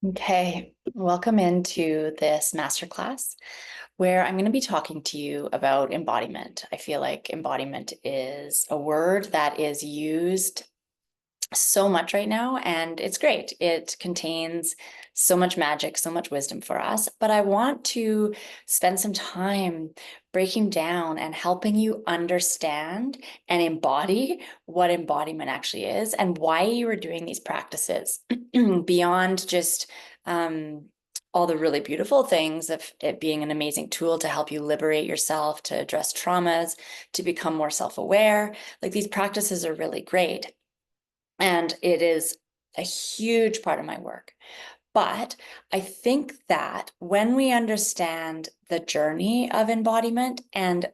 Okay, welcome into this masterclass where I'm going to be talking to you about embodiment. I feel like embodiment is a word that is used so much right now, and it's great. It contains so much magic, so much wisdom for us. But I want to spend some time breaking down and helping you understand and embody what embodiment actually is and why you are doing these practices beyond just all the really beautiful things of it being an amazing tool to help you liberate yourself, to address traumas, to become more self-aware. Like, these practices are really great. And it is a huge part of my work. But I think that when we understand the journey of embodiment and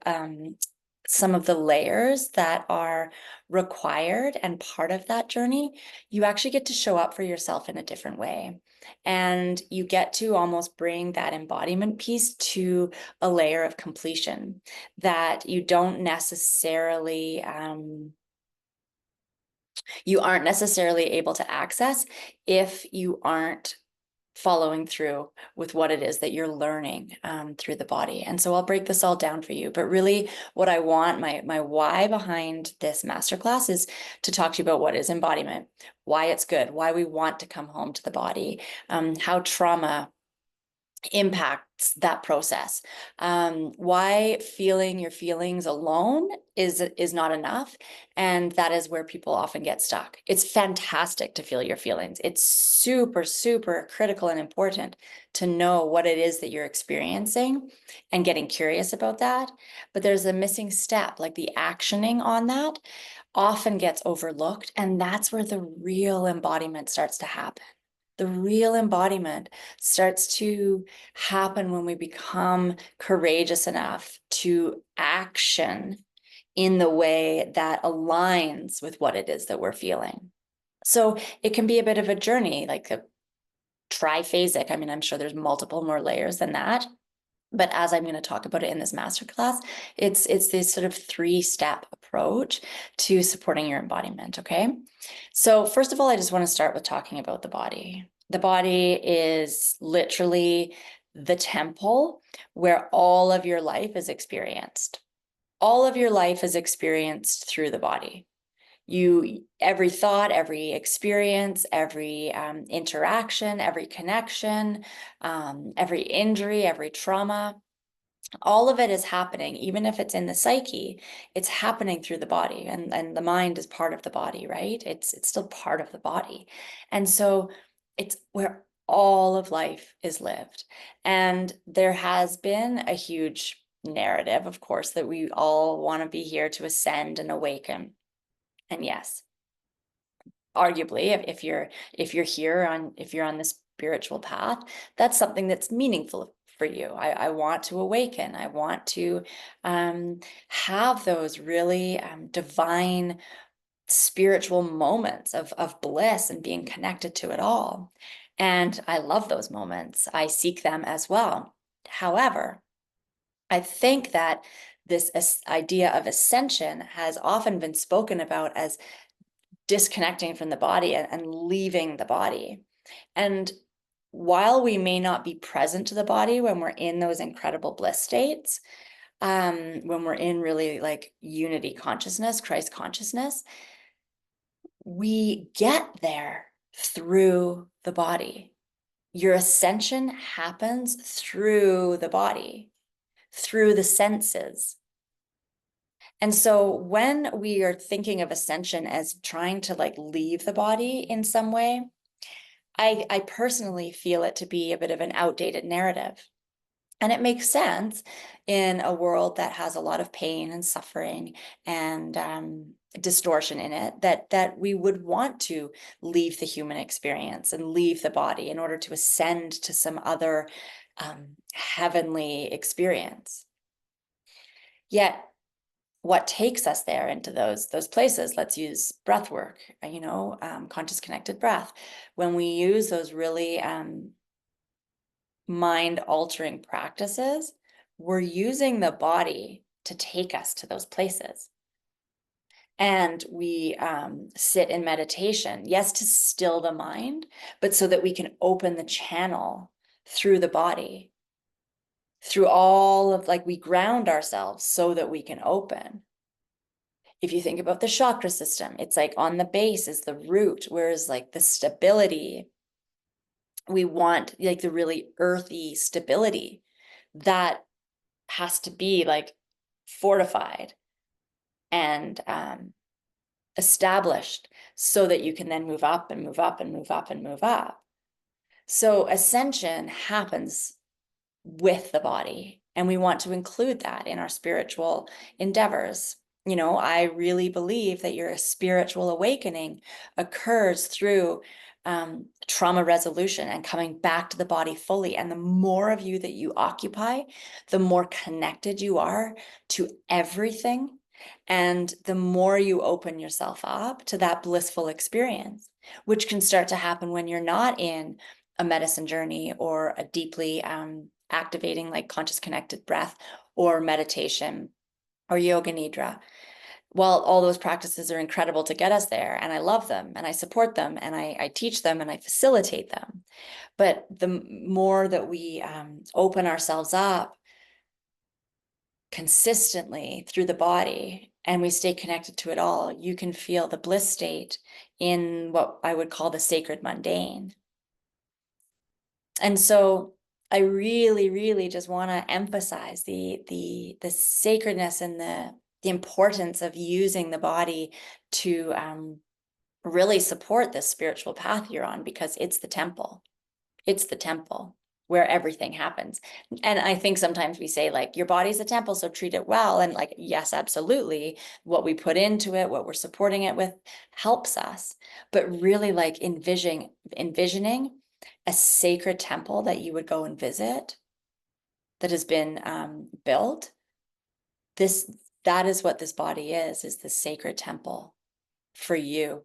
some of the layers that are required and part of that journey, you actually get to show up for yourself in a different way. And you get to almost bring that embodiment piece to a layer of completion that you don't necessarily you aren't necessarily able to access if you aren't following through with what it is that you're learning through the body. And so I'll break this all down for you. But really, what I want, my why behind this masterclass is to talk to you about what is embodiment, why it's good, why we want to come home to the body, how trauma impacts that process, why feeling your feelings alone is not enough, and that is where people often get stuck. It's fantastic to feel your feelings. It's super, super critical and important to know what it is that you're experiencing and getting curious about that. But there's a missing step, like the actioning on that often gets overlooked, and that's where the real embodiment starts to happen. The real embodiment starts to happen when we become courageous enough to action in the way that aligns with what it is that we're feeling. So it can be a bit of a journey, like a triphasic. I mean, I'm sure there's multiple more layers than that. But as I'm going to talk about it in this masterclass, it's this sort of three-step approach to supporting your embodiment, okay? So first of all, I just want to start with talking about the body. The body is literally the temple where all of your life is experienced. All of your life is experienced through the body. Every thought, every experience, every interaction, every connection, every injury, every trauma, all of it is happening, even if it's in the psyche, it's happening through the body, and the mind is part of the body, right? It's still part of the body. And so it's where all of life is lived. And there has been a huge narrative, of course, that we all want to be here to ascend and awaken. And yes, arguably, if you're on the spiritual path, that's something that's meaningful for you. I want to awaken. I want to have those really divine spiritual moments of bliss and being connected to it all. And I love those moments. I seek them as well. However, I think that this idea of ascension has often been spoken about as disconnecting from the body and leaving the body. And while we may not be present to the body when we're in those incredible bliss states, when we're in really like unity consciousness, Christ consciousness, we get there through the body. Your ascension happens through the body, through the senses. And so when we are thinking of ascension as trying to like leave the body in some way, I personally feel it to be a bit of an outdated narrative. And it makes sense in a world that has a lot of pain and suffering and distortion in it, that we would want to leave the human experience and leave the body in order to ascend to some other heavenly experience. Yet what takes us there into those places, let's use breath work, conscious connected breath. When we use those really mind altering practices, we're using the body to take us to those places. And we sit in meditation, yes, to still the mind, but so that we can open the channel through the body, through all of, like, we ground ourselves so that we can open. If you think about the chakra system, it's like on the base is the root, whereas like the stability, we want like the really earthy stability that has to be like fortified and established so that you can then move up and move up and move up and move up. So ascension happens with the body, and we want to include that in our spiritual endeavors. You know, I really believe that your spiritual awakening occurs through trauma resolution and coming back to the body fully. And the more of you that you occupy, the more connected you are to everything. And the more you open yourself up to that blissful experience, which can start to happen when you're not in a medicine journey or a deeply activating like conscious connected breath or meditation or yoga nidra. While all those practices are incredible to get us there, and I love them and I support them and I teach them and I facilitate them, but the more that we open ourselves up consistently through the body and we stay connected to it all, you can feel the bliss state in what I would call the sacred mundane. And so I really, really just want to emphasize the sacredness and the importance of using the body to really support this spiritual path you're on, because it's the temple. It's the temple where everything happens. And I think sometimes we say like, your body's a temple, so treat it well. And like, yes, absolutely. What we put into it, what we're supporting it with helps us. But really like envisioning a sacred temple that you would go and visit that has been built. That is what this body is the sacred temple for you.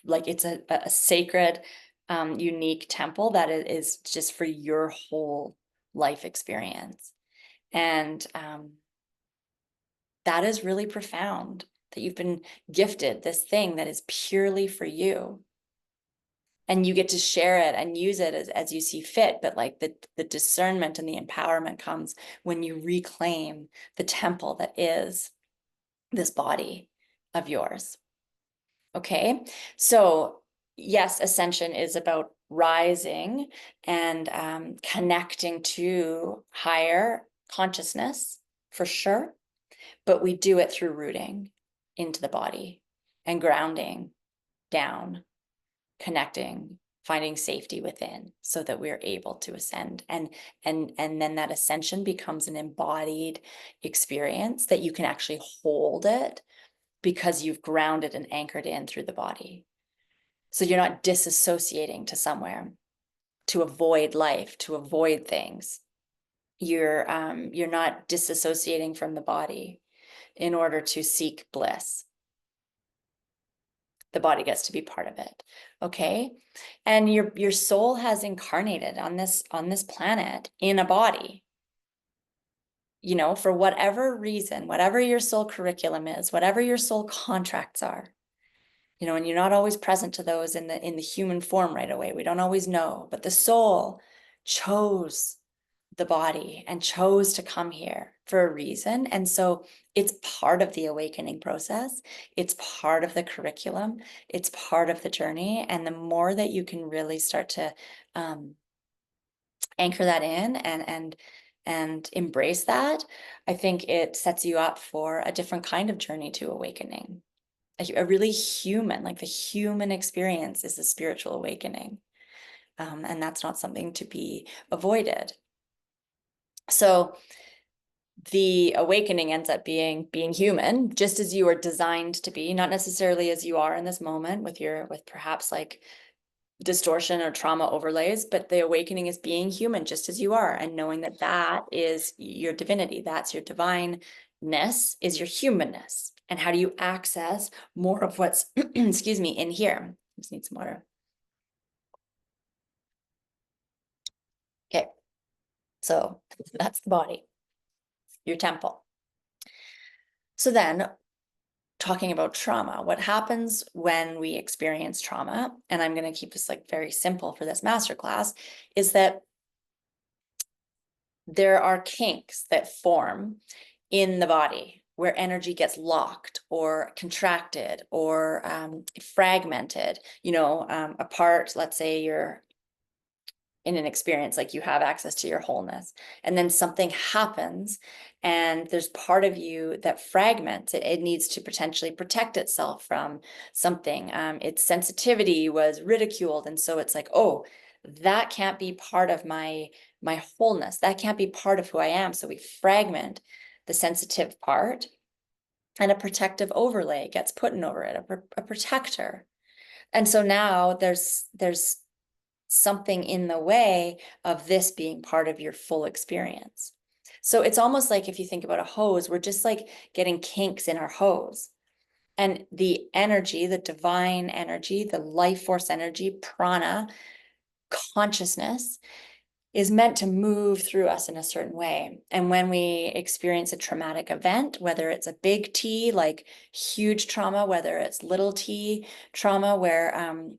Like it's a sacred, unique temple that is just for your whole life experience. And that is really profound, that you've been gifted this thing that is purely for you. And you get to share it and use it as you see fit. But like the discernment and the empowerment comes when you reclaim the temple that is this body of yours. Okay, so yes, ascension is about rising and connecting to higher consciousness for sure, but we do it through rooting into the body and grounding down, connecting, finding safety within, so that we're able to ascend. And then that ascension becomes an embodied experience that you can actually hold it, because you've grounded and anchored in through the body. So you're not disassociating to somewhere to avoid life, to avoid things. You're not disassociating from the body in order to seek bliss. The body gets to be part of it. Okay. And your soul has incarnated on this planet in a body. You know, for whatever reason, whatever your soul curriculum is, whatever your soul contracts are, you know, and you're not always present to those in the human form right away. We don't always know, but the soul chose the body and chose to come here for a reason. And so it's part of the awakening process. It's part of the curriculum. It's part of the journey. And the more that you can really start to anchor that in and embrace that, I think it sets you up for a different kind of journey to awakening. A really human, like the human experience is the spiritual awakening. And that's not something to be avoided. So the awakening ends up being human, just as you are designed to be, not necessarily as you are in this moment with perhaps like distortion or trauma overlays, but the awakening is being human just as you are, and knowing that that is your divinity, that's your divineness, is your humanness. And how do you access more of what's excuse me, in here? Just need some water. Okay, so that's the body, your temple. So then talking about trauma. What happens when we experience trauma, and I'm going to keep this like very simple for this masterclass, is that there are kinks that form in the body where energy gets locked or contracted or fragmented, apart. Let's say you're in an experience, like you have access to your wholeness, and then something happens and there's part of you that fragments it. It needs to potentially protect itself from something. Its sensitivity was ridiculed, and so it's like, oh, that can't be part of my wholeness, that can't be part of who I am. So we fragment the sensitive part, and a protective overlay gets put in over it, a protector. And so now there's something in the way of this being part of your full experience. So it's almost like, if you think about a hose, we're just like getting kinks in our hose. And the energy, the divine energy, the life force energy, prana, consciousness, is meant to move through us in a certain way. And when we experience a traumatic event, whether it's a big T, like huge trauma, whether it's little t trauma, where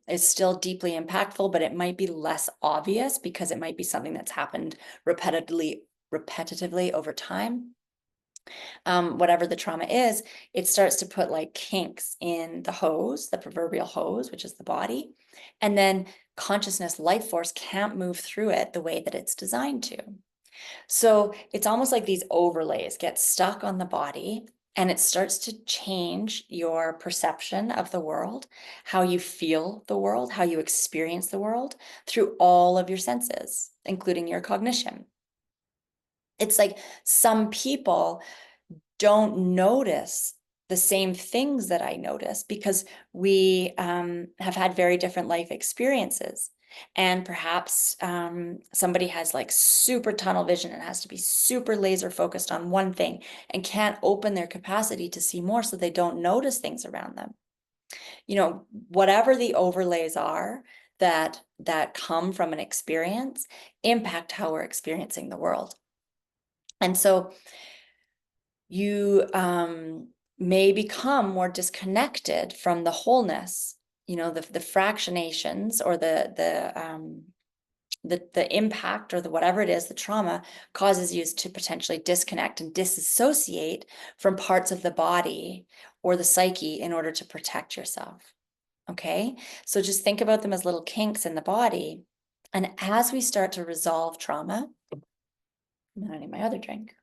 it's still deeply impactful, but it might be less obvious because it might be something that's happened repetitively over time. Whatever the trauma is, it starts to put like kinks in the hose, the proverbial hose, which is the body. And then consciousness, life force can't move through it the way that it's designed to. So it's almost like these overlays get stuck on the body, and it starts to change your perception of the world, how you feel the world, how you experience the world through all of your senses, including your cognition. It's like some people don't notice the same things that I notice because we have had very different life experiences. And perhaps somebody has like super tunnel vision and has to be super laser focused on one thing and can't open their capacity to see more, so they don't notice things around them. Whatever the overlays are that come from an experience impact how we're experiencing the world. And so you may become more disconnected from the wholeness, the fractionations, or the impact, or the whatever it is, the trauma causes you to potentially disconnect and disassociate from parts of the body or the psyche in order to protect yourself. Okay, so just think about them as little kinks in the body. And as we start to resolve trauma, I need my other drink.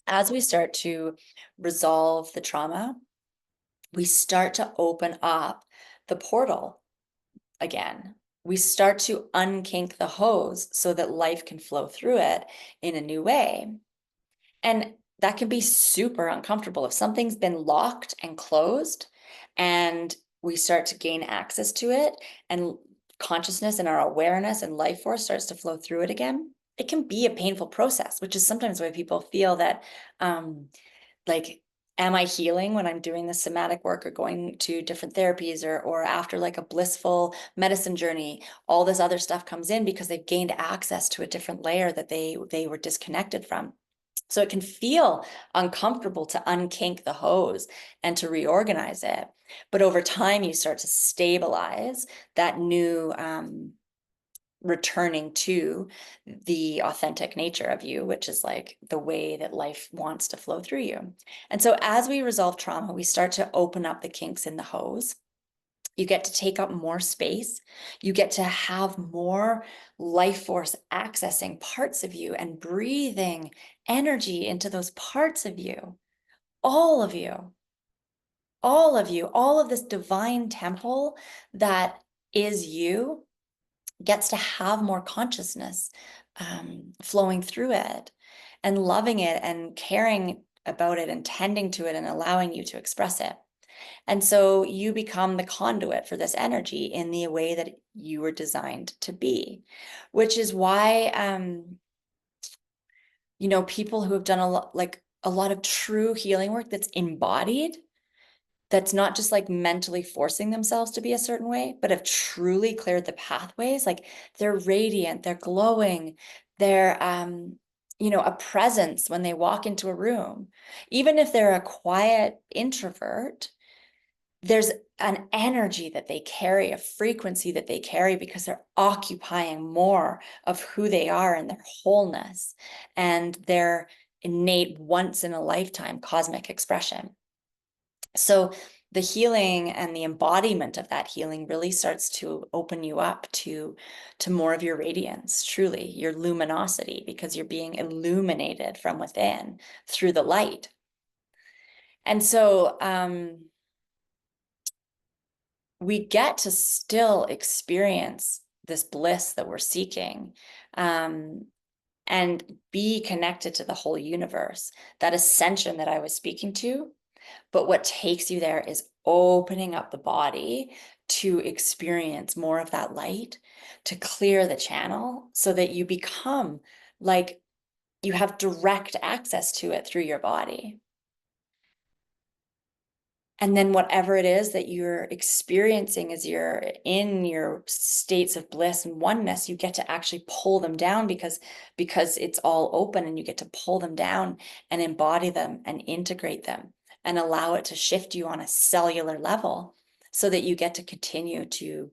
As we start to resolve the trauma, we start to open up the portal again. We start to unkink the hose so that life can flow through it in a new way. And that can be super uncomfortable. If something's been locked and closed and we start to gain access to it, and consciousness and our awareness and life force starts to flow through it again, it can be a painful process, which is sometimes why people feel that, like, am I healing when I'm doing the somatic work or going to different therapies, or after like a blissful medicine journey, all this other stuff comes in because they've gained access to a different layer that they were disconnected from. So it can feel uncomfortable to unkink the hose and to reorganize it. But over time, you start to stabilize that new returning to the authentic nature of you, which is like the way that life wants to flow through you. And so as we resolve trauma, we start to open up the kinks in the hose. You get to take up more space. You get to have more life force accessing parts of you and breathing energy into those parts of you. All of you, all of you, all of this divine temple that is you gets to have more consciousness flowing through it, and loving it and caring about it and tending to it and allowing you to express it. And so you become the conduit for this energy in the way that you were designed to be, which is why, people who have done a lot of true healing work that's embodied, that's not just like mentally forcing themselves to be a certain way, but have truly cleared the pathways, like they're radiant, they're glowing, they're a presence when they walk into a room. Even if they're a quiet introvert, there's an energy that they carry, a frequency that they carry, because they're occupying more of who they are and their wholeness and their innate once in a lifetime cosmic expression. So the healing and the embodiment of that healing really starts to open you up to more of your radiance, truly your luminosity, because you're being illuminated from within through the light. And so we get to still experience this bliss that we're seeking, and be connected to the whole universe, that ascension that I was speaking to. But what takes you there is opening up the body to experience more of that light, to clear the channel so that you become like you have direct access to it through your body. And then whatever it is that you're experiencing as you're in your states of bliss and oneness, you get to actually pull them down because it's all open, and you get to pull them down and embody them and integrate them and allow it to shift you on a cellular level so that you get to continue to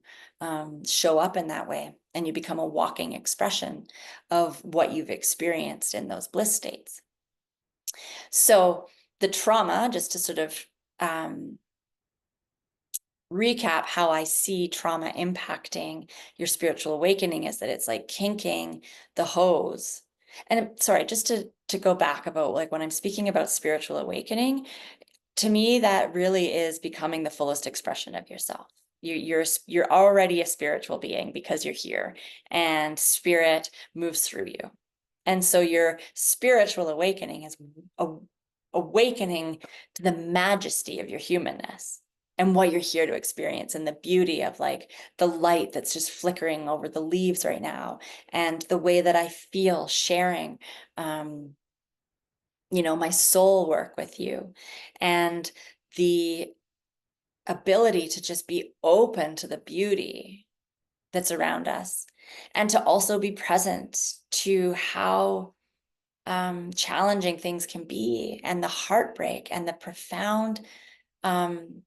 show up in that way, and you become a walking expression of what you've experienced in those bliss states. So the trauma, just to sort of recap how I see trauma impacting your spiritual awakening, is that it's like kinking the hose. And sorry, just to go back about, like, when I'm speaking about spiritual awakening, to me, that really is becoming the fullest expression of yourself. You're already a spiritual being because you're here, and spirit moves through you. And so your spiritual awakening is awakening to the majesty of your humanness and what you're here to experience, and the beauty of like the light that's just flickering over the leaves right now, and the way that I feel sharing my soul work with you, and the ability to just be open to the beauty that's around us, and to also be present to how challenging things can be, and the heartbreak and the profound, and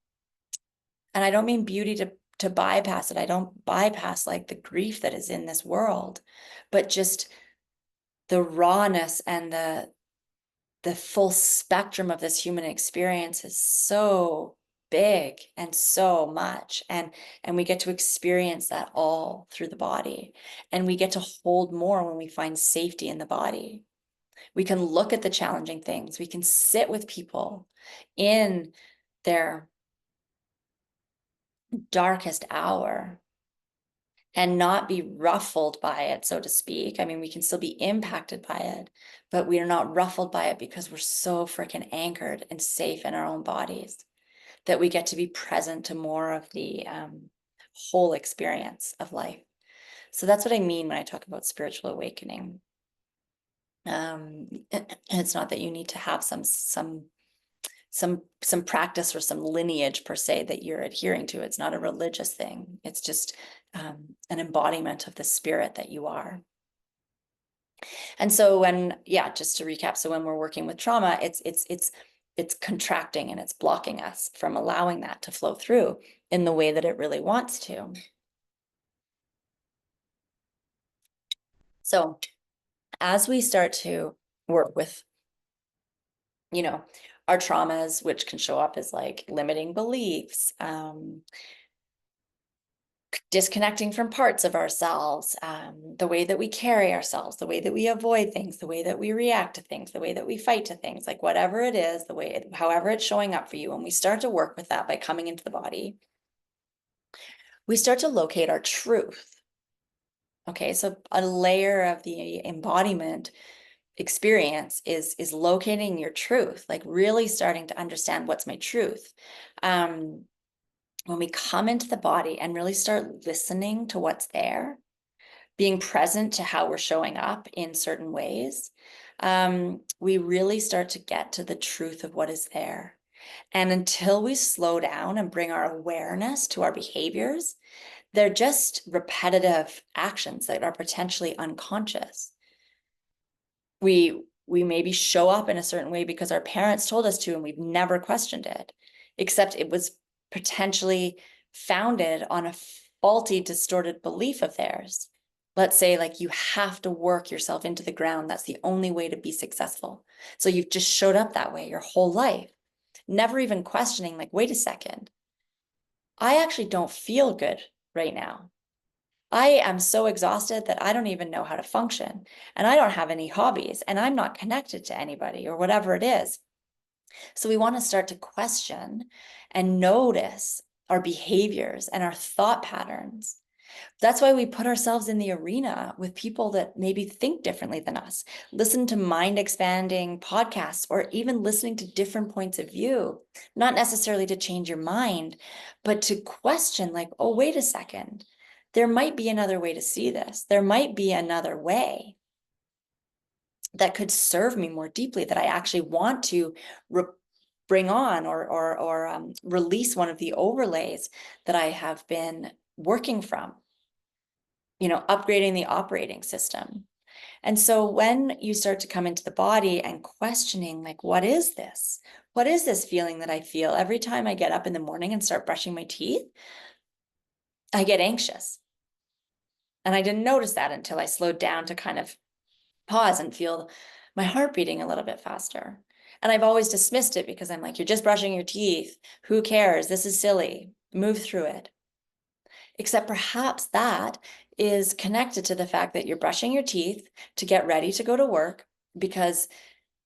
I don't mean beauty to bypass it. I don't bypass like the grief that is in this world, but just the rawness and the full spectrum of this human experience is so big and so much, and we get to experience that all through the body, and we get to hold more when we find safety in the body. We can look at the challenging things. We can sit with people in their darkest hour and not be ruffled by it, so to speak. I mean, we can still be impacted by it, but we are not ruffled by it because we're so freaking anchored and safe in our own bodies that we get to be present to more of the whole experience of life. So that's what I mean when I talk about spiritual awakening. It's not that you need to have some practice or some lineage per se that you're adhering to. It's not a religious thing. It's just an embodiment of the spirit that you are. And so just to recap, so when we're working with trauma, it's contracting and it's blocking us from allowing that to flow through in the way that it really wants to. So as we start to work with, our traumas, which can show up as like limiting beliefs, disconnecting from parts of ourselves, the way that we carry ourselves, the way that we avoid things, the way that we react to things, the way that we fight to things, like whatever it is, however it's showing up for you, when we start to work with that by coming into the body, we start to locate our truth. Okay, so a layer of the embodiment experience is locating your truth, like really starting to understand what's my truth. When we come into the body and really start listening to what's there, being present to how we're showing up in certain ways, we really start to get to the truth of what is there. And until we slow down and bring our awareness to our behaviors, they're just repetitive actions that are potentially unconscious. We maybe show up in a certain way because our parents told us to, and we've never questioned it, except it was potentially founded on a faulty, distorted belief of theirs. Let's say, like, you have to work yourself into the ground. That's the only way to be successful. So you've just showed up that way your whole life, never even questioning, like, wait a second, I actually don't feel good right now. I am so exhausted that I don't even know how to function, and I don't have any hobbies, and I'm not connected to anybody, or whatever it is. So we want to start to question and notice our behaviors and our thought patterns. That's why we put ourselves in the arena with people that maybe think differently than us, listen to mind expanding podcasts, or even listening to different points of view, not necessarily to change your mind, but to question, like, oh, wait a second, there might be another way to see this. There might be another way that could serve me more deeply, that I actually want to bring on, or release one of the overlays that I have been working from, upgrading the operating system. And so when you start to come into the body and questioning, like, what is this? What is this feeling that I feel every time I get up in the morning and start brushing my teeth? I get anxious. And I didn't notice that until I slowed down to kind of pause and feel my heart beating a little bit faster. And I've always dismissed it because I'm like, you're just brushing your teeth. Who cares? This is silly. Move through it. Except perhaps that is connected to the fact that you're brushing your teeth to get ready to go to work, because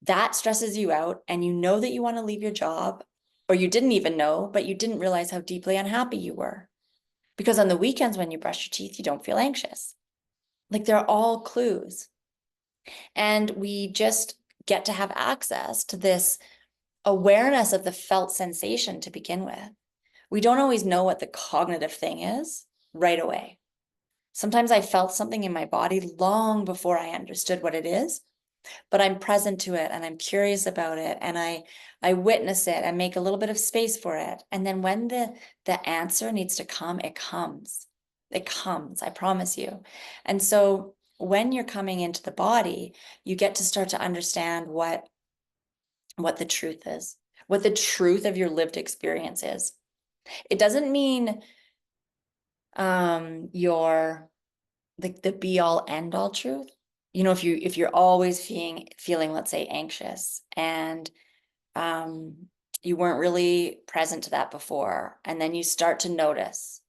that stresses you out, and you know that you want to leave your job, or you didn't even know, but you didn't realize how deeply unhappy you were. Because on the weekends when you brush your teeth, you don't feel anxious. Like, they're all clues. And we just get to have access to this awareness of the felt sensation to begin with. We don't always know what the cognitive thing is right away. Sometimes I felt something in my body long before I understood what it is, but I'm present to it and I'm curious about it, and I witness it and make a little bit of space for it. And then when the answer needs to come, it comes. It comes, I promise you. And so when you're coming into the body, you get to start to understand what the truth is, what the truth of your lived experience is. It doesn't mean your the be all end all truth. If you're always feeling, let's say, anxious, and you weren't really present to that before, and then you start to notice.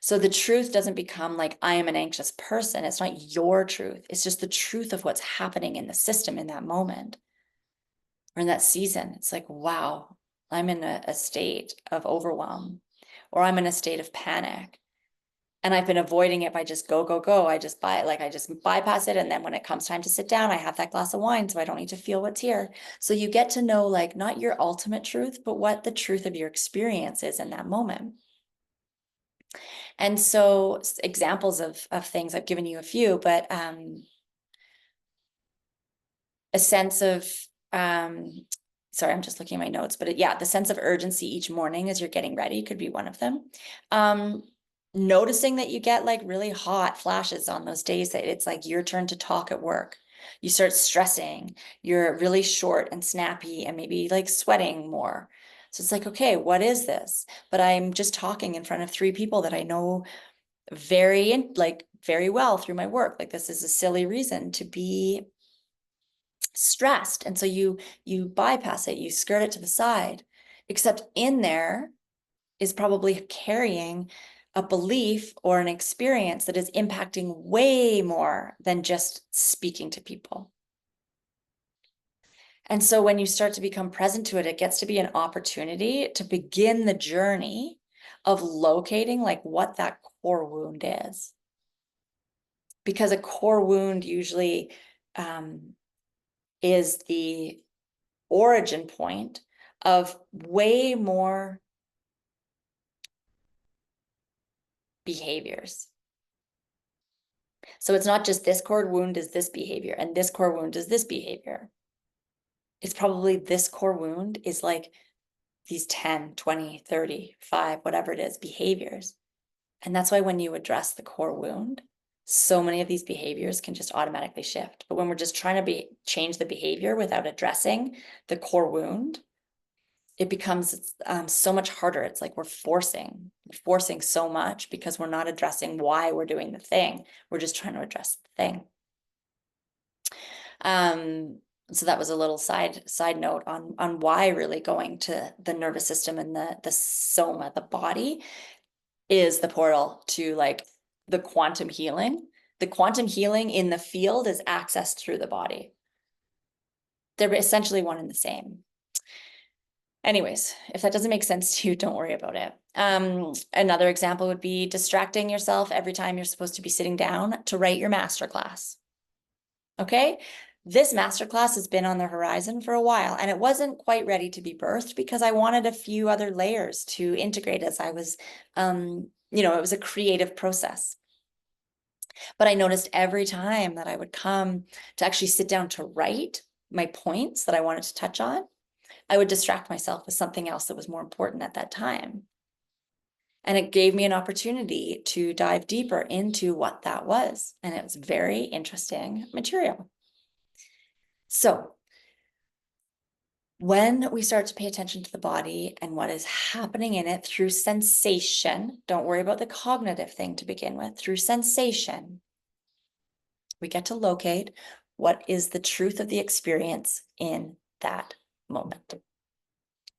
So the truth doesn't become like, I am an anxious person. It's not your truth. It's just the truth of what's happening in the system in that moment or in that season. It's like, wow, I'm in a state of overwhelm, or I'm in a state of panic. And I've been avoiding it by just go, go, go. I just bypass it. And then when it comes time to sit down, I have that glass of wine so I don't need to feel what's here. So you get to know, like, not your ultimate truth, but what the truth of your experience is in that moment. And so examples of things, I've given you a few, but a sense of, sorry, I'm just looking at my notes, but yeah, the sense of urgency each morning as you're getting ready could be one of them. Noticing that you get like really hot flashes on those days that it's like your turn to talk at work. You start stressing, you're really short and snappy and maybe like sweating more. So it's like, okay, what is this? But I'm just talking in front of 3 people that I know very well through my work. Like, this is a silly reason to be stressed. And so you bypass it, you skirt it to the side, except in there is probably carrying a belief or an experience that is impacting way more than just speaking to people. And so when you start to become present to it, it gets to be an opportunity to begin the journey of locating like what that core wound is. Because a core wound usually is the origin point of way more behaviors. So it's not just this core wound is this behavior and this core wound is this behavior. It's probably this core wound is like these 10, 20, 30, 5, whatever it is, behaviors. And that's why when you address the core wound, so many of these behaviors can just automatically shift. But when we're just trying to change the behavior without addressing the core wound, it becomes so much harder. It's like we're forcing so much because we're not addressing why we're doing the thing. We're just trying to address the thing. So that was a little side note on why really going to the nervous system and the soma, the body, is the portal to like the quantum healing. The quantum healing in the field is accessed through the body. They're essentially one and the same. Anyways, if that doesn't make sense to you, don't worry about it. Another example would be distracting yourself every time you're supposed to be sitting down to write your masterclass. Okay? This masterclass has been on the horizon for a while, and it wasn't quite ready to be birthed because I wanted a few other layers to integrate as I was, it was a creative process. But I noticed every time that I would come to actually sit down to write my points that I wanted to touch on, I would distract myself with something else that was more important at that time. And it gave me an opportunity to dive deeper into what that was. And it was very interesting material. So when we start to pay attention to the body and what is happening in it through sensation, don't worry about the cognitive thing to begin with, through sensation, we get to locate what is the truth of the experience in that moment.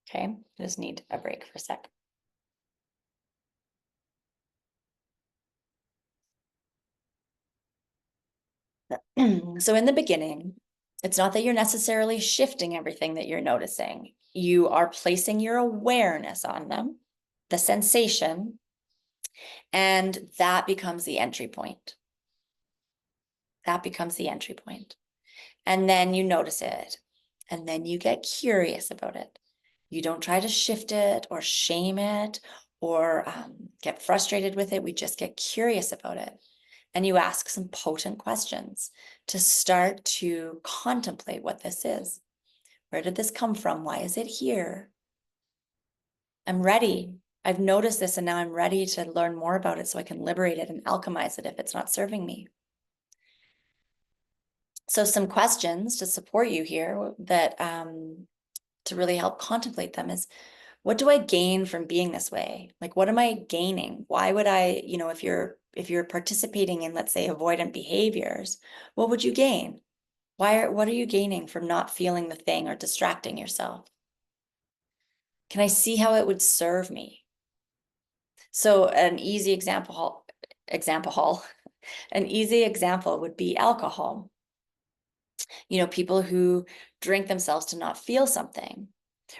Okay, I just need a break for a sec. So in the beginning, it's not that you're necessarily shifting everything that you're noticing. You are placing your awareness on them, the sensation, and that becomes the entry point. That becomes the entry point. And then you notice it, and then you get curious about it. You don't try to shift it or shame it or get frustrated with it. We just get curious about it. And you ask some potent questions to start to contemplate what this is. Where did this come from? Why is it here? I'm ready. I've noticed this and now I'm ready to learn more about it so I can liberate it and alchemize it if it's not serving me. So some questions to support you here that to really help contemplate them is, what do I gain from being this way? Like, what am I gaining? Why would I, if you're participating in, let's say, avoidant behaviors, what would you gain? What are you gaining from not feeling the thing or distracting yourself? Can I see how it would serve me? So an easy an easy example would be alcohol. People who drink themselves to not feel something,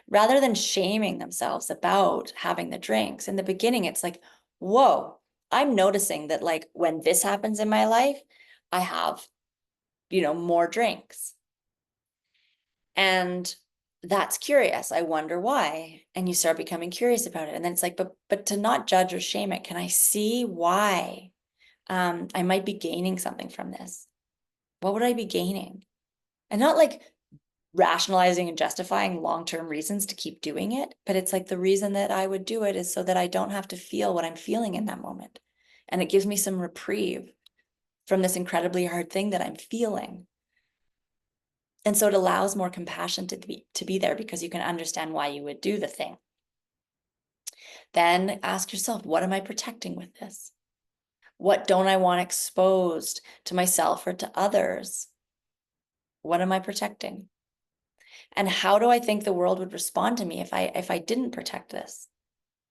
rather than shaming themselves about having the drinks. In the beginning, it's like, whoa, I'm noticing that like when this happens in my life, I have, more drinks. And that's curious. I wonder why. And you start becoming curious about it. And then it's like, but to not judge or shame it, can I see why I might be gaining something from this? What would I be gaining? And not like rationalizing and justifying long-term reasons to keep doing it, but it's like the reason that I would do it is so that I don't have to feel what I'm feeling in that moment. And it gives me some reprieve from this incredibly hard thing that I'm feeling. And so it allows more compassion to be there because you can understand why you would do the thing. Then ask yourself, what am I protecting with this? What don't I want exposed to myself or to others? What am I protecting? And how do I think the world would respond to me if I didn't protect this?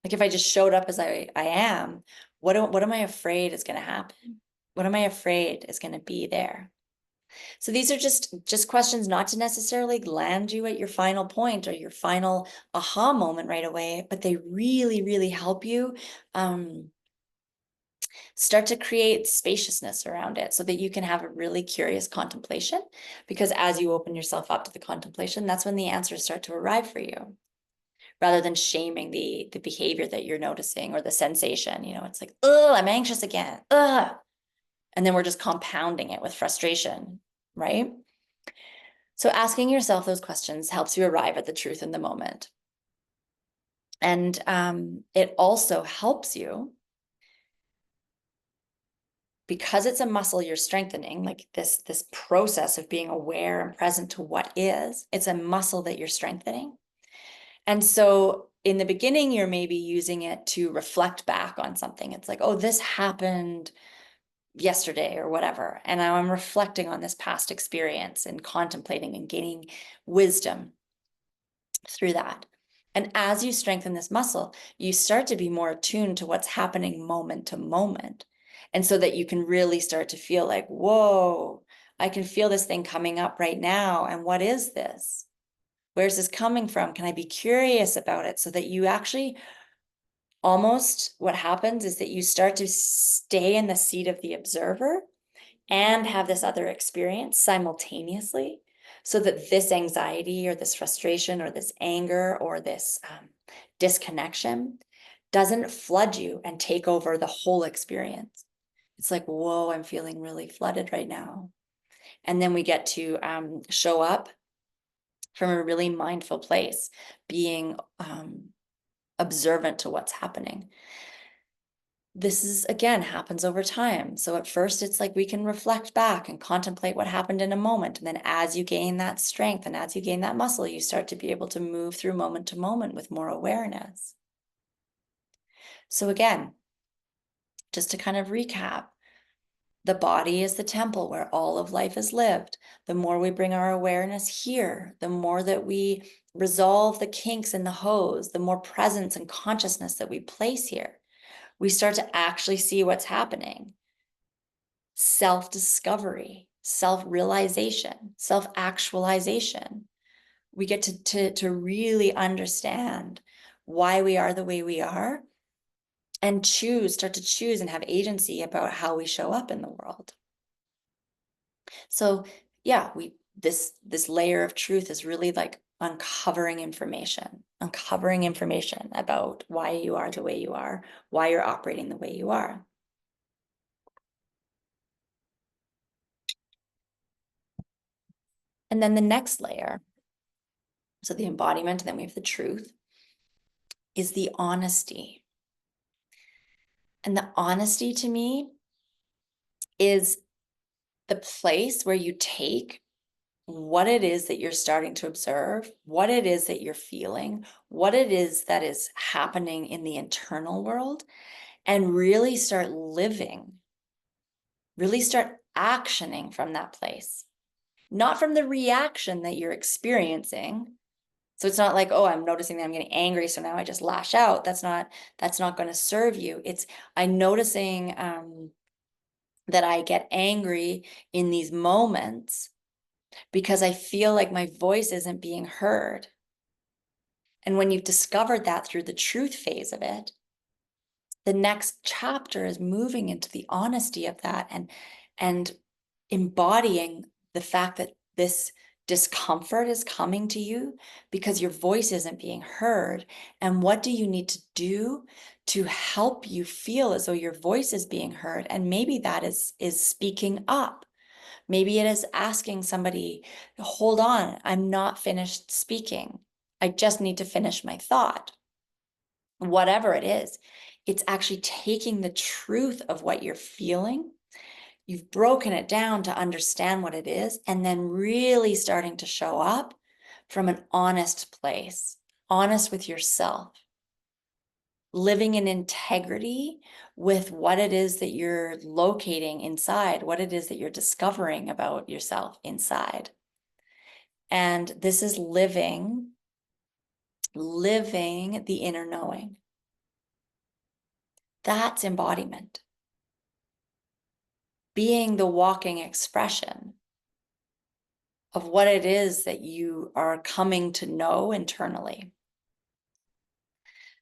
Like if I just showed up as I am, what am I afraid is going to happen? What am I afraid is going to be there? So these are just questions not to necessarily land you at your final point or your final aha moment right away, but they really, really help you start to create spaciousness around it so that you can have a really curious contemplation. Because as you open yourself up to the contemplation, that's when the answers start to arrive for you, rather than shaming the behavior that you're noticing or the sensation. It's like, oh, I'm anxious again. Ugh. And then we're just compounding it with frustration, right? So asking yourself those questions helps you arrive at the truth in the moment. And it also helps you because it's a muscle you're strengthening, like this process of being aware and present to what is, it's a muscle that you're strengthening. And so in the beginning, you're maybe using it to reflect back on something. It's like, oh, this happened yesterday or whatever. And now I'm reflecting on this past experience and contemplating and gaining wisdom through that. And as you strengthen this muscle, you start to be more attuned to what's happening moment to moment. And so that you can really start to feel like, whoa, I can feel this thing coming up right now. And what is this? Where's this coming from? Can I be curious about it? So that you actually almost, what happens is that you start to stay in the seat of the observer and have this other experience simultaneously, so that this anxiety or this frustration or this anger or this disconnection doesn't flood you and take over the whole experience. It's like, whoa, I'm feeling really flooded right now. And then we get to show up from a really mindful place, being observant to what's happening. This is, again, happens over time. So at first it's like we can reflect back and contemplate what happened in a moment. And then as you gain that strength and as you gain that muscle, you start to be able to move through moment to moment with more awareness. So again, just to kind of recap, the body is the temple where all of life is lived. The more we bring our awareness here, the more that we resolve the kinks in the hose, the more presence and consciousness that we place here, we start to actually see what's happening. Self-discovery, self-realization, self-actualization. We get to really understand why we are the way we are and start to choose and have agency about how we show up in the world. So yeah, this layer of truth is really like uncovering information about why you are the way you are, why you're operating the way you are. And then the next layer, so the embodiment, and then we have the truth, is the honesty. And the honesty to me is the place where you take what it is that you're starting to observe, what it is that you're feeling, what it is that is happening in the internal world, and really start living, really start actioning from that place, not from the reaction that you're experiencing. So it's not like, oh, I'm noticing that I'm getting angry, so now I just lash out. That's not going to serve you. I'm noticing that I get angry in these moments because I feel like my voice isn't being heard. And when you've discovered that through the truth phase of it, the next chapter is moving into the honesty of that and embodying the fact that this discomfort is coming to you because your voice isn't being heard. And what do you need to do to help you feel as though your voice is being heard? And maybe that is speaking up. Maybe it is asking somebody, hold on, I'm not finished speaking. I just need to finish my thought. Whatever it is, it's actually taking the truth of what you're feeling. You've broken it down to understand what it is, and then really starting to show up from an honest place, honest with yourself, living in integrity with what it is that you're locating inside, what it is that you're discovering about yourself inside. And this is living the inner knowing. That's embodiment. Being the walking expression of what it is that you are coming to know internally.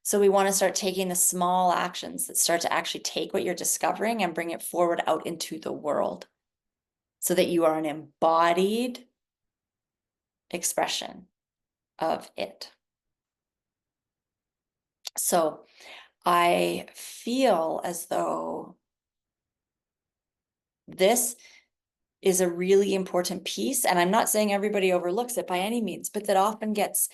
So we want to start taking the small actions that start to actually take what you're discovering and bring it forward out into the world so that you are an embodied expression of it. So I feel as though this is a really important piece, and I'm not saying everybody overlooks it by any means, but that often gets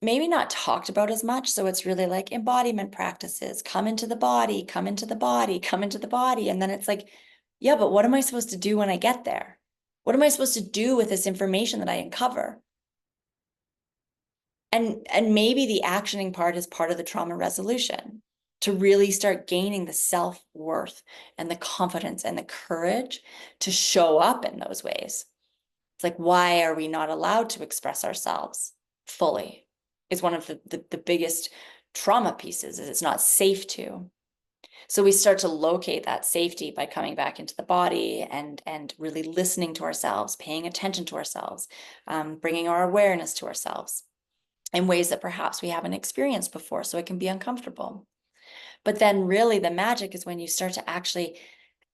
maybe not talked about as much. So it's really like embodiment practices, come into the body, come into the body, come into the body. And then it's like, Yeah, but what am I supposed to do when I get there? What am I supposed to do with this information that I uncover? And maybe the actioning part is part of the trauma resolution, to really start gaining the self-worth and the confidence and the courage to show up in those ways. It's like, why are we not allowed to express ourselves fully? Is one of the biggest trauma pieces, is it's not safe to. So we start to locate that safety by coming back into the body and really listening to ourselves, paying attention to ourselves, bringing our awareness to ourselves in ways that perhaps we haven't experienced before, so it can be uncomfortable. But then really the magic is when you start to actually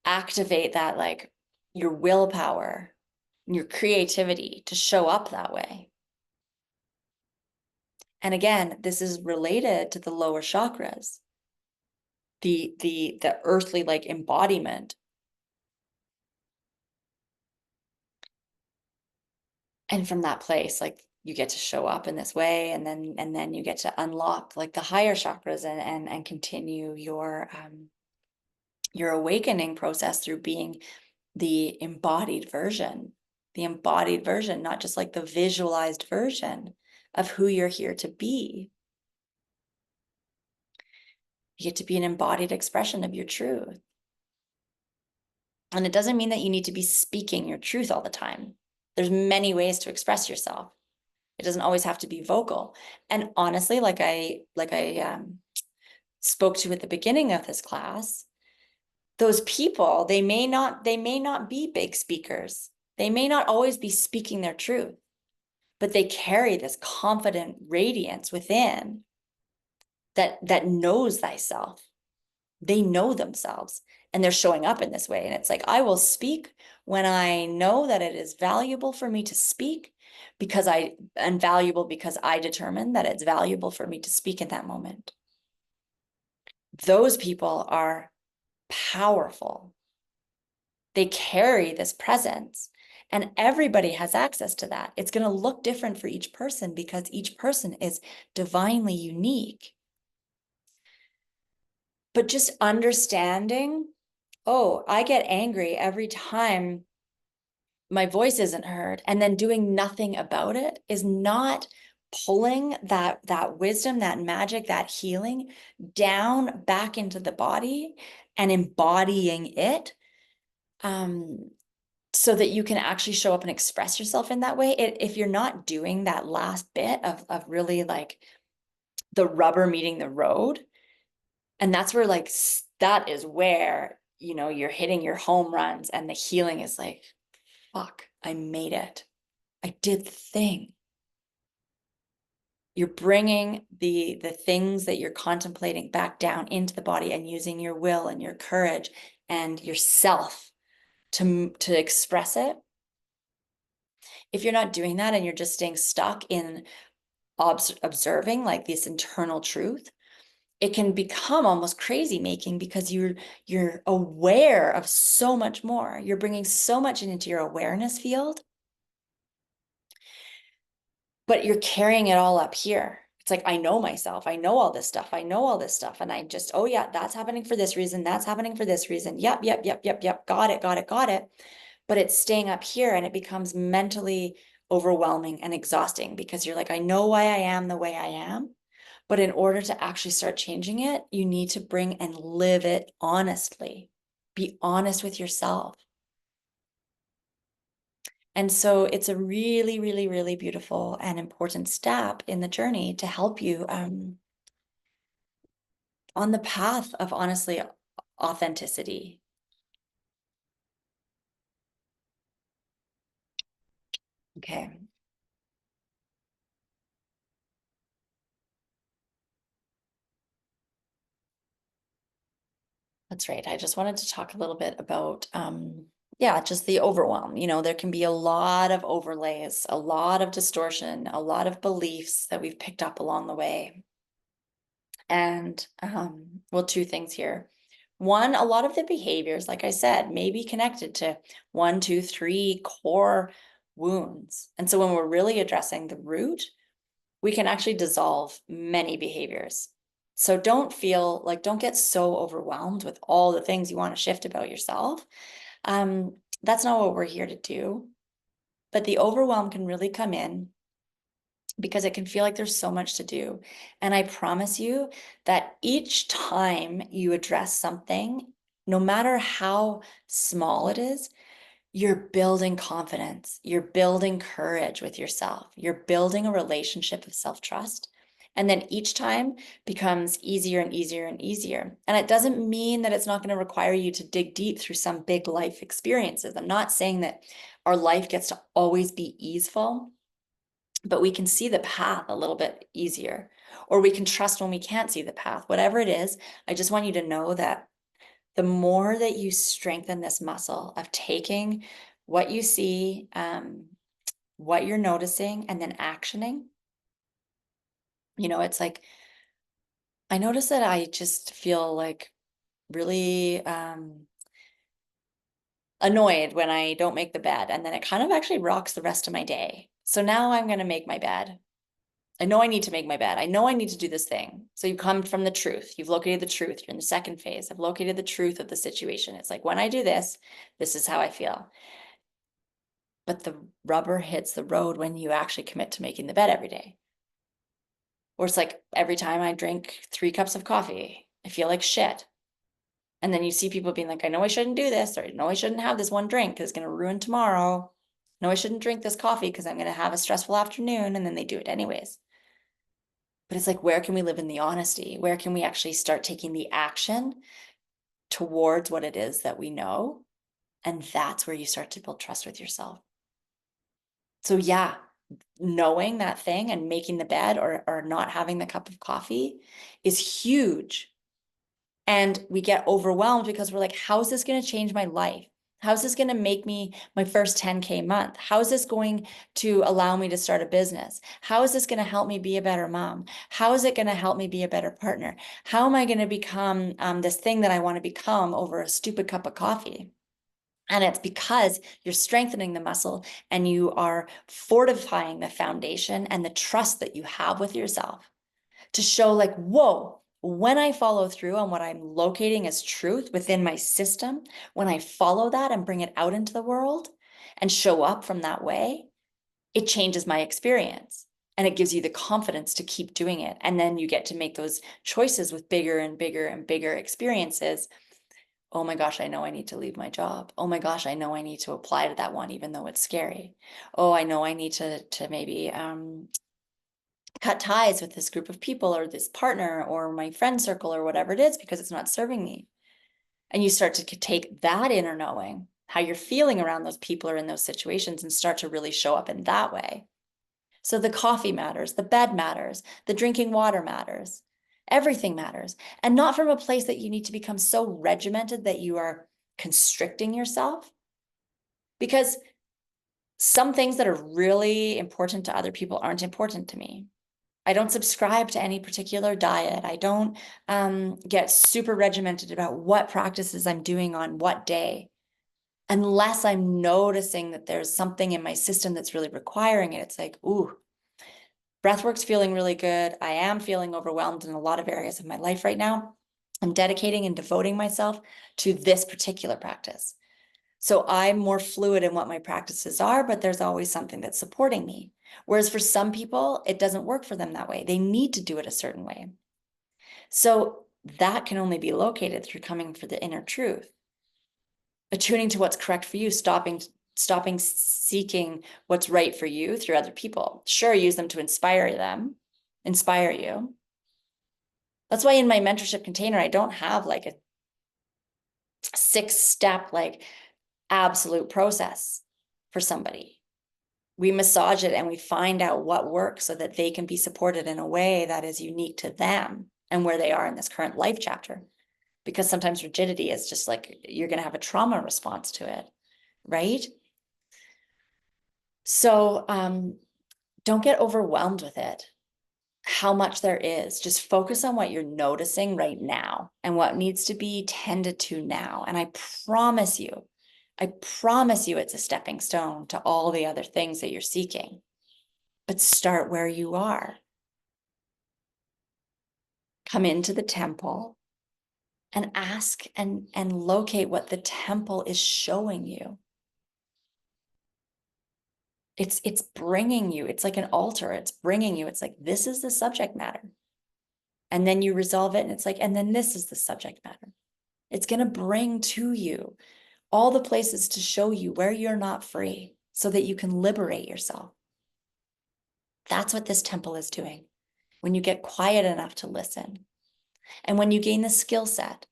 activate that, like, your willpower, your creativity to show up that way. And again, this is related to the lower chakras, the earthly, like, embodiment. And from that place, like, you get to show up in this way, and then you get to unlock, like, the higher chakras and continue your awakening process through being the embodied version, not just like the visualized version of who you're here to be. You get to be an embodied expression of your truth. And it doesn't mean that you need to be speaking your truth all the time. There's many ways to express yourself. It doesn't always have to be vocal. And honestly, like I spoke to at the beginning of this class, those people, they may not be big speakers. They may not always be speaking their truth, but they carry this confident radiance within that knows thyself. They know themselves, and they're showing up in this way. And it's like, I will speak when I know that it is valuable for me to speak, and valuable because I determine that it's valuable for me to speak in that moment. Those people are powerful. They carry this presence, and everybody has access to that. It's going to look different for each person because each person is divinely unique. But just understanding, oh, I get angry every time my voice isn't heard, and then doing nothing about it is not pulling that wisdom, that magic, that healing down back into the body and embodying it, so that you can actually show up and express yourself in that way. If you're not doing that last bit of really, like, the rubber meeting the road, and that's where, like, that is where, you're hitting your home runs, and the healing is like, fuck, I made it. I did the thing. You're bringing the things that you're contemplating back down into the body and using your will and your courage and yourself to express it. If you're not doing that and you're just staying stuck in observing, like, this internal truth, it can become almost crazy making, because you're aware of so much more. You're bringing so much into your awareness field, but you're carrying it all up here. It's like, I know myself. I know all this stuff. I know all this stuff. And I just, oh yeah, that's happening for this reason. That's happening for this reason. Yep, yep, yep, yep, yep. Got it, got it, got it. But it's staying up here, and it becomes mentally overwhelming and exhausting, because you're like, I know why I am the way I am. But in order to actually start changing it, you need to bring and live it honestly. Be honest with yourself. And so it's a really, really, really beautiful and important step in the journey to help you on the path of, honestly, authenticity. Okay. That's right. I just wanted to talk a little bit about, yeah, just the overwhelm. There can be a lot of overlays, a lot of distortion, a lot of beliefs that we've picked up along the way. And, well, two things here. One, a lot of the behaviors, like I said, may be connected to 1, 2, 3 core wounds. And so when we're really addressing the root, we can actually dissolve many behaviors. So don't get so overwhelmed with all the things you want to shift about yourself. That's not what we're here to do. But the overwhelm can really come in because it can feel like there's so much to do. And I promise you that each time you address something, no matter how small it is, you're building confidence, you're building courage with yourself, you're building a relationship of self-trust. And then each time becomes easier and easier and easier. And it doesn't mean that it's not going to require you to dig deep through some big life experiences. I'm not saying that our life gets to always be easeful, but we can see the path a little bit easier, or we can trust when we can't see the path. Whatever it is, I just want you to know that the more that you strengthen this muscle of taking what you see, what you're noticing, and then actioning, it's like, I notice that I just feel like really annoyed when I don't make the bed, and then it kind of actually rocks the rest of my day. So now I'm going to make my bed. I know I need to make my bed. I know I need to do this thing. So you come from the truth. You've located the truth. You're in the second phase. I've located the truth of the situation. It's like, when I do this, this is how I feel. But the rubber hits the road when you actually commit to making the bed every day. Or it's like every time I drink 3 cups of coffee, I feel like shit. And then you see people being like, I know I shouldn't do this, or I know I shouldn't have this one drink because it's going to ruin tomorrow. No, I shouldn't drink this coffee because I'm going to have a stressful afternoon. And then they do it anyways. But it's like, where can we live in the honesty? Where can we actually start taking the action towards what it is that we know? And that's where you start to build trust with yourself. So yeah, knowing that thing and making the bed or not having the cup of coffee is huge. And we get overwhelmed because we're like, how is this going to change my life? How is this going to make me my first 10K month? How is this going to allow me to start a business? How is this going to help me be a better mom? How is it going to help me be a better partner? How am I going to become this thing that I want to become over a stupid cup of coffee? And it's because you're strengthening the muscle and you are fortifying the foundation and the trust that you have with yourself to show like, whoa, when I follow through on what I'm locating as truth within my system, when I follow that and bring it out into the world and show up from that way, it changes my experience. And it gives you the confidence to keep doing it. And then you get to make those choices with bigger and bigger and bigger experiences. Oh my gosh, I know I need to leave my job. Oh my gosh, I know I need to apply to that one, even though it's scary. Oh, I know I need to maybe cut ties with this group of people or this partner or my friend circle or whatever it is because it's not serving me. And you start to take that inner knowing, how you're feeling around those people or in those situations, and start to really show up in that way. So the coffee matters, the bed matters, the drinking water matters, everything matters. And not from a place that you need to become so regimented that you are constricting yourself. Because some things that are really important to other people aren't important to me. I don't subscribe to any particular diet. I don't get super regimented about what practices I'm doing on what day, unless I'm noticing that there's something in my system that's really requiring it. It's like, ooh, breathwork's feeling really good. I am feeling overwhelmed in a lot of areas of my life right now. I'm dedicating and devoting myself to this particular practice. So I'm more fluid in what my practices are, but there's always something that's supporting me. Whereas for some people, it doesn't work for them that way. They need to do it a certain way. So that can only be located through coming for the inner truth, attuning to what's correct for you, stopping seeking what's right for you through other people. Sure, use them to inspire you. That's why in my mentorship container, I don't have like a 6-step, like absolute process for somebody. We massage it and we find out what works so that they can be supported in a way that is unique to them and where they are in this current life chapter. Because sometimes rigidity is just like, you're going to have a trauma response to it, right? So don't get overwhelmed with it. How much there is. Just focus on what you're noticing right now and what needs to be tended to now. And I promise you it's a stepping stone to all the other things that you're seeking. But start where you are. Come into the temple, and ask and locate what the temple is showing you. It's bringing you, it's like an altar. It's bringing you, it's like, this is the subject matter. And then you resolve it and it's like, and then this is the subject matter. It's going to bring to you all the places to show you where you're not free so that you can liberate yourself. That's what this temple is doing. When you get quiet enough to listen and when you gain the skill set,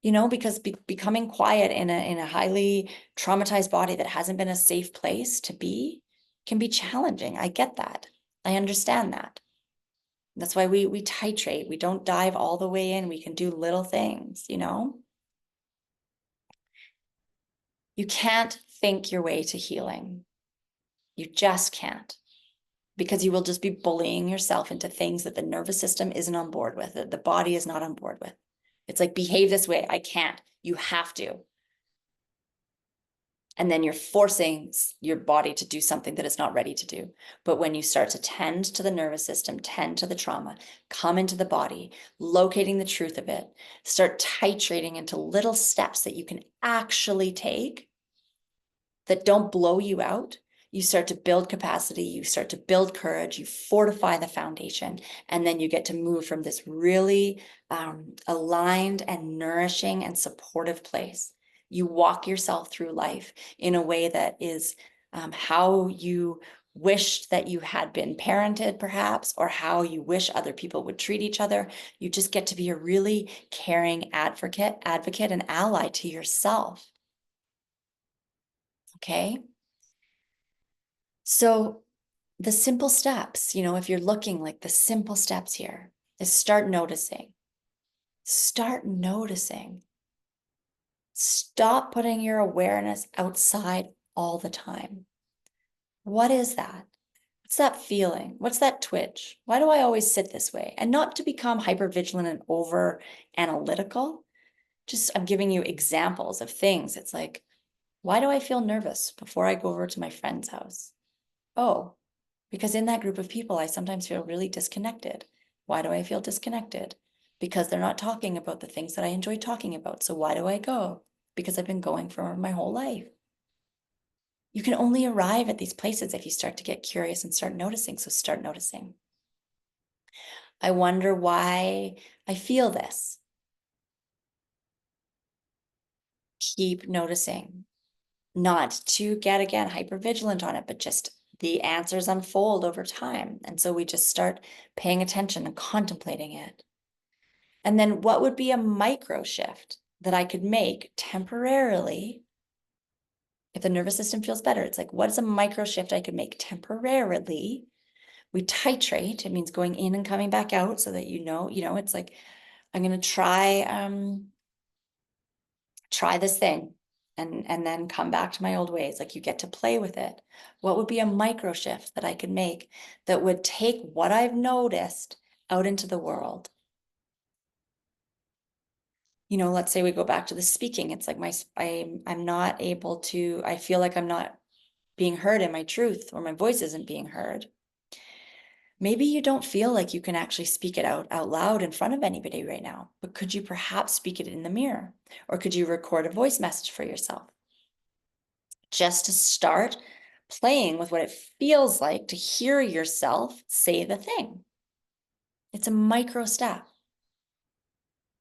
because becoming quiet in a highly traumatized body that hasn't been a safe place to be can be challenging. I get that. I understand that. That's why we titrate. We don't dive all the way in. We can do little things, You can't think your way to healing. You just can't, because you will just be bullying yourself into things that the nervous system isn't on board with, that the body is not on board with. It's like, behave this way. I can't. You have to. And then you're forcing your body to do something that it's not ready to do. But when you start to tend to the nervous system, tend to the trauma, come into the body, locating the truth of it, start titrating into little steps that you can actually take that don't blow you out, you start to build capacity, you start to build courage, you fortify the foundation, and then you get to move from this really aligned and nourishing and supportive place. You walk yourself through life in a way that is how you wished that you had been parented, perhaps, or how you wish other people would treat each other. You just get to be a really caring advocate, and ally to yourself. Okay? So the simple steps, if you're looking, like, the simple steps here is start noticing. Start noticing. Stop putting your awareness outside all the time. What is that? What's that feeling? What's that twitch? Why do I always sit this way? And not to become hypervigilant and over analytical. Just, I'm giving you examples of things. It's like, why do I feel nervous before I go over to my friend's house? Oh, because in that group of people, I sometimes feel really disconnected. Why do I feel disconnected? Because they're not talking about the things that I enjoy talking about. So why do I go? Because I've been going for my whole life. You can only arrive at these places if you start to get curious and start noticing. So start noticing. I wonder why I feel this. Keep noticing. Not to get, again, hypervigilant on it, but just the answers unfold over time. And so we just start paying attention and contemplating it. And then what would be a micro shift that I could make temporarily if the nervous system feels better? It's like, what's a micro shift I could make temporarily? We titrate. It means going in and coming back out so that it's like, I'm going to try this thing and then come back to my old ways. Like, you get to play with it. What would be a micro shift that I could make that would take what I've noticed out into the world? Let's say we go back to the speaking. It's like I'm not able to, I feel like I'm not being heard in my truth, or my voice isn't being heard. Maybe you don't feel like you can actually speak it out loud in front of anybody right now, but could you perhaps speak it in the mirror? Or could you record a voice message for yourself? Just to start playing with what it feels like to hear yourself say the thing. It's a micro step.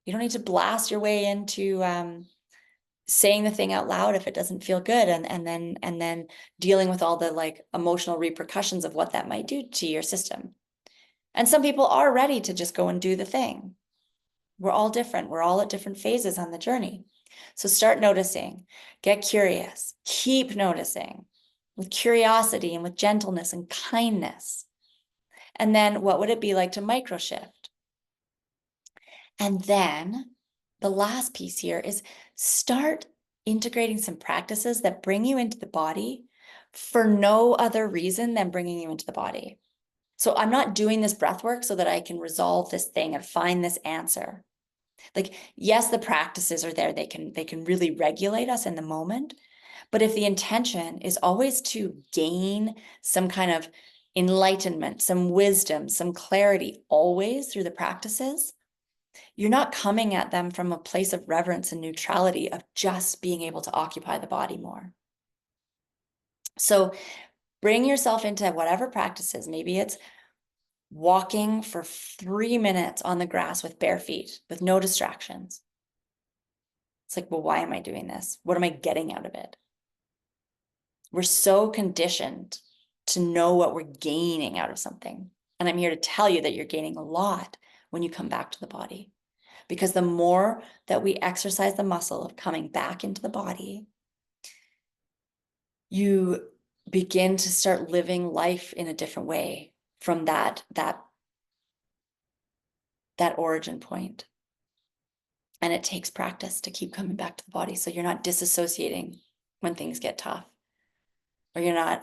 You don't need to blast your way into saying the thing out loud if it doesn't feel good, and then dealing with all the emotional repercussions of what that might do to your system. And some people are ready to just go and do the thing. We're all different. We're all at different phases on the journey. So start noticing, get curious, keep noticing with curiosity and with gentleness and kindness. And then what would it be like to micro shift? And then the last piece here is start integrating some practices that bring you into the body for no other reason than bringing you into the body. So I'm not doing this breath work so that I can resolve this thing and find this answer. Like, yes, the practices are there. They can really regulate us in the moment. But if the intention is always to gain some kind of enlightenment, some wisdom, some clarity, always through the practices, You're not coming at them from a place of reverence and neutrality of just being able to occupy the body more. So bring yourself into whatever practices. Maybe it's walking for 3 minutes on the grass with bare feet, with no distractions. It's like, well, why am I doing this? What am I getting out of it? We're so conditioned to know what we're gaining out of something. And I'm here to tell you that you're gaining a lot when you come back to the body. Because the more that we exercise the muscle of coming back into the body, you begin to start living life in a different way from that origin point. And it takes practice to keep coming back to the body. So you're not disassociating when things get tough, or you're not,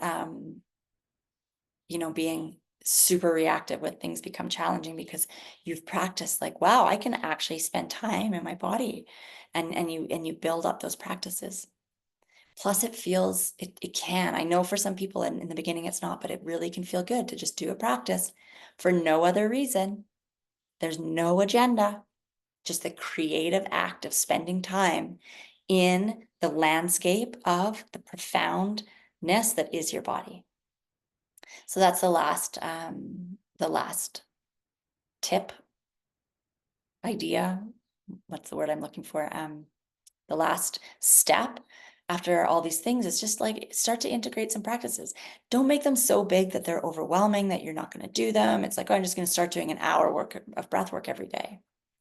being super reactive when things become challenging, because you've practiced like, wow, I can actually spend time in my body, and you build up those practices. Plus it feels, it can, I know for some people in the beginning it's not, but it really can feel good to just do a practice for no other reason. There's no agenda, just the creative act of spending time in the landscape of the profoundness that is your body. So that's the last tip, idea. What's the word I'm looking for? The last step after all these things is just like start to integrate some practices. Don't make them so big that they're overwhelming that you're not going to do them. It's like, oh, I'm just going to start doing an hour work of breath work every day.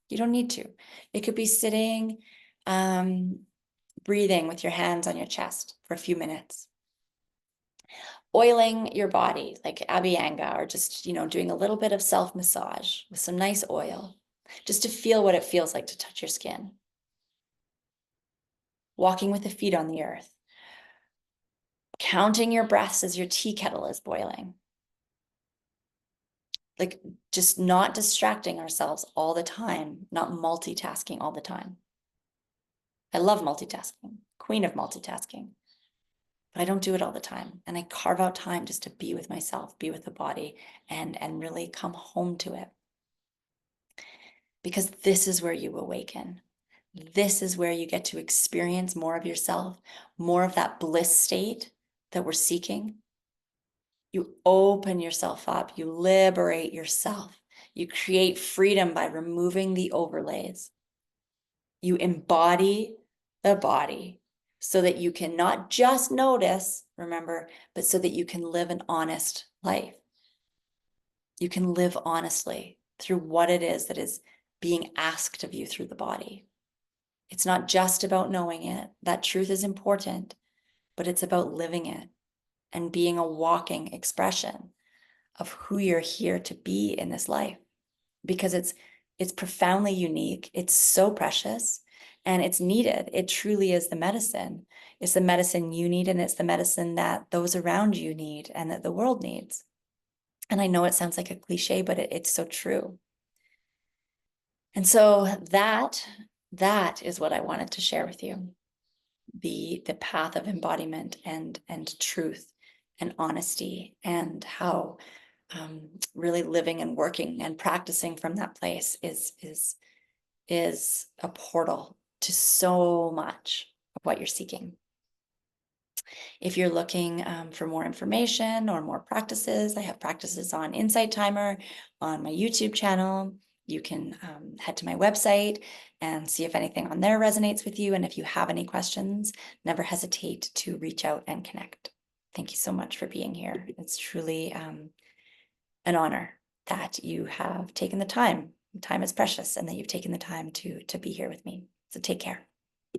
You don't need to. It could be sitting, breathing with your hands on your chest for a few minutes. Oiling your body like Abhyanga, or just, doing a little bit of self-massage with some nice oil, just to feel what it feels like to touch your skin. Walking with the feet on the earth. Counting your breaths as your tea kettle is boiling. Like just not distracting ourselves all the time, not multitasking all the time. I love multitasking, queen of multitasking, but I don't do it all the time. And I carve out time just to be with myself, be with the body, and really come home to it. Because this is where you awaken. This is where you get to experience more of yourself, more of that bliss state that we're seeking. You open yourself up, you liberate yourself, you create freedom by removing the overlays. You embody the body so that you can not just notice, remember, but so that you can live an honest life. You can live honestly through what it is that is being asked of you through the body. It's not just about knowing it. That truth is important, but it's about living it and being a walking expression of who you're here to be in this life, because it's profoundly unique. It's so precious and it's needed. It truly is the medicine. It's the medicine you need, and it's the medicine that those around you need and that the world needs. And I know it sounds like a cliche, but it's so true. And so that is what I wanted to share with you. The path of embodiment and truth and honesty, and how really living and working and practicing from that place is a portal to so much of what you're seeking. If you're looking for more information or more practices, I have practices on Insight Timer on my YouTube channel. You can head to my website and see if anything on there resonates with you. And if you have any questions, never hesitate to reach out and connect. Thank you so much for being here. It's truly an honor that you have taken the time. Time is precious, and that you've taken the time to be here with me. So take care.